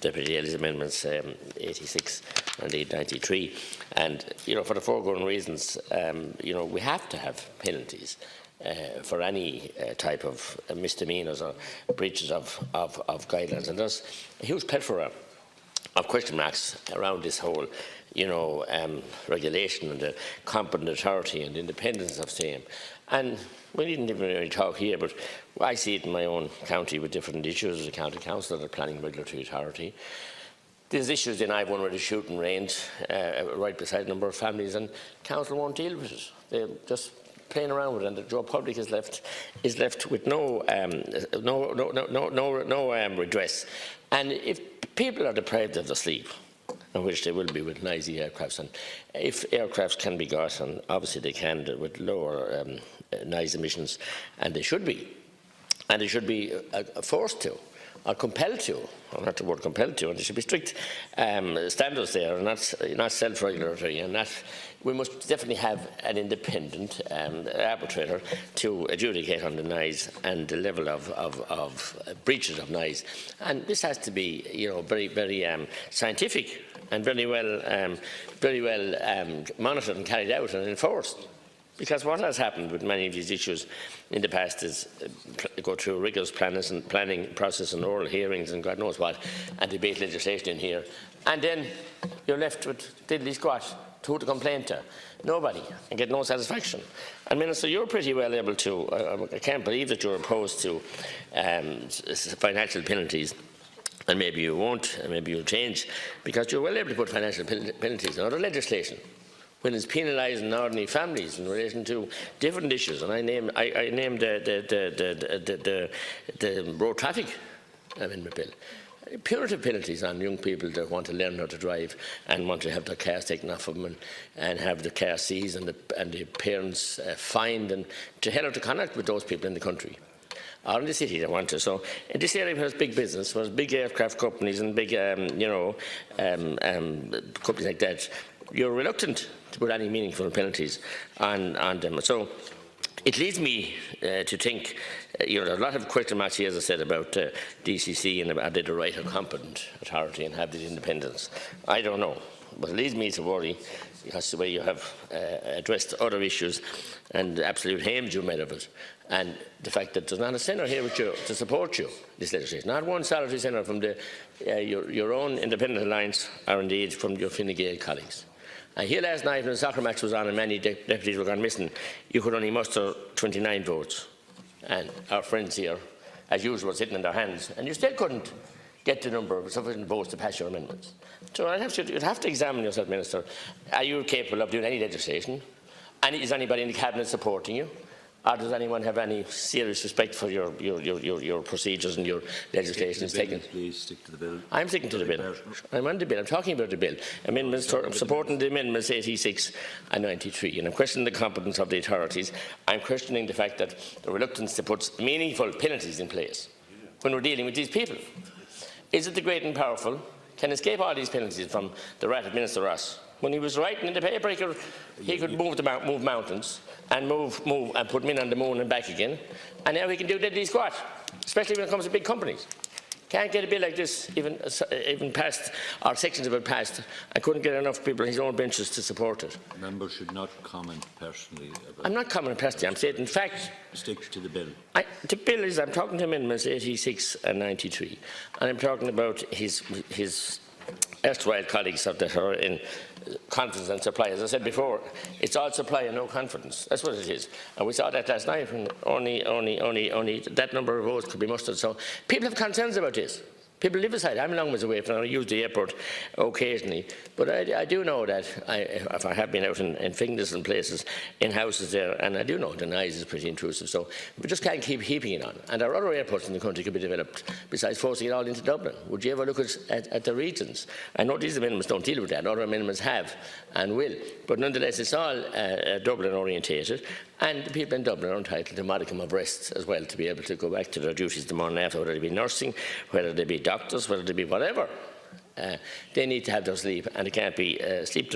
Deputy Dail's amendments 86 and 93. And, for the foregoing reasons, we have to have penalties for any type of misdemeanours or breaches of guidelines. And there's a huge plethora of question marks around this whole, regulation and the competent authority and independence of same. And we needn't even really talk here, but I see it in my own county with different issues as a county councillor, the planning regulatory authority. There's issues in I have one where the shooting range right beside a number of families, and council won't deal with it. They're just playing around with it, and the Joe public is left with no redress. And if people are deprived of their sleep, in which they will be with noisy aircrafts, and if aircrafts can be got, and obviously they can with lower noise emissions, and they should be forced to, or compelled to, or not the word compelled to, and there should be strict standards there, and not self-regulatory, and that we must definitely have an independent arbitrator to adjudicate on the noise and the level of breaches of noise. And this has to be, very, very scientific and very well monitored and carried out and enforced. Because what has happened with many of these issues in the past is go through rigorous planning process and oral hearings and God knows what, and debate legislation in here, and then you're left with diddly squat. Who to complain to? Nobody, and get no satisfaction. And Minister, you're pretty well able to, I can't believe that you're opposed to financial penalties. And maybe you won't, and maybe you'll change, because you're well able to put financial penalties in other legislation when it's penalising ordinary families in relation to different issues. And I named the road traffic amendment bill. Punitive penalties on young people that want to learn how to drive and want to have their cars taken off of them and have the car seized and the parents fined, and to hell out of contact with those people in the country or in the city that want to. So in this area where there's big business, where there's big aircraft companies and big companies like that, you're reluctant to put any meaningful penalties on them. So it leads me to think, there are a lot of question marks here, as I said, about DCC and are they the right or competent authority and have the independence. I don't know, but it leads me to worry because the way you have addressed other issues and the absolute hames you made of it, and the fact that there's not a senator here with you to support you, this legislation. Not one solitary senator from your own independent alliance, or indeed from your Fine Gael colleagues. And here last night when the soccer match was on and many deputies were gone missing, you could only muster 29 votes. And our friends here, as usual, sitting in their hands, and you still couldn't get the number of sufficient votes to pass your amendments. So you'd have to examine yourself, Minister. Are you capable of doing any legislation? And is anybody in the Cabinet supporting you? Or does anyone have any serious respect for your procedures and your legislation? Please stick to the bill. I'm sticking to the bill. I'm on the bill. I'm talking about the bill. Amendments, I'm supporting the amendments 86 and 93, and I'm questioning the competence of the authorities. I'm questioning the fact that the reluctance to put meaningful penalties in place when we're dealing with these people. Is it the great and powerful can escape all these penalties from the rat of Minister Ross? When he was writing in the paper, he could move mountains and move and put men on the moon and back again. And now he can do diddly squat, especially when it comes to big companies. Can't get a bill like this even passed, or sections of it passed. I couldn't get enough people in his own benches to support it. Members should not comment personally about. I'm not commenting personally. I'm saying, in fact, stick to the bill. The bill is. I'm talking to amendments 86 and 93, and I'm talking about his erstwhile colleagues that are in confidence and supply. As I said before, it's all supply and no confidence. That's what it is. And we saw that last night when only that number of votes could be mustered. So people have concerns about this. People live aside. I'm a long ways away from it. I use the airport occasionally. But I do know that if I have been out in Finglas and places, in houses there, and I do know the noise is pretty intrusive. So we just can't keep heaping it on. And there are other airports in the country could be developed besides forcing it all into Dublin. Would you ever look at the regions? I know these amendments don't deal with that. Other amendments have and will. But nonetheless, it's all Dublin orientated. And the people in Dublin are entitled to a modicum of rest as well, to be able to go back to their duties the morning after, whether they be nursing, whether they be doctors, whether they be whatever. They need to have their sleep, and it can't be sleep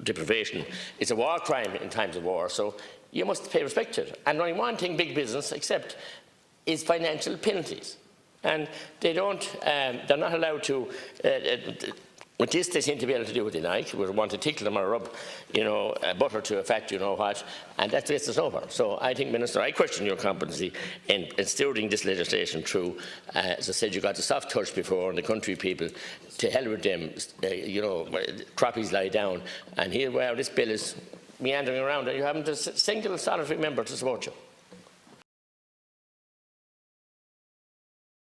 deprivation. It's a war crime in times of war, so you must pay respect to it. And only one thing big business accept is financial penalties. and they don't. They're not allowed to. With this, they seem to be able to do what they like. We want to tickle them or rub, butter to effect, and that gets us over. So I think, Minister, I question your competency in stewarding this legislation through. As I said, you got the soft touch before, and the country people, to hell with them, crappies lie down. And here we are, this bill is meandering around, and you haven't a single solitary member to support you.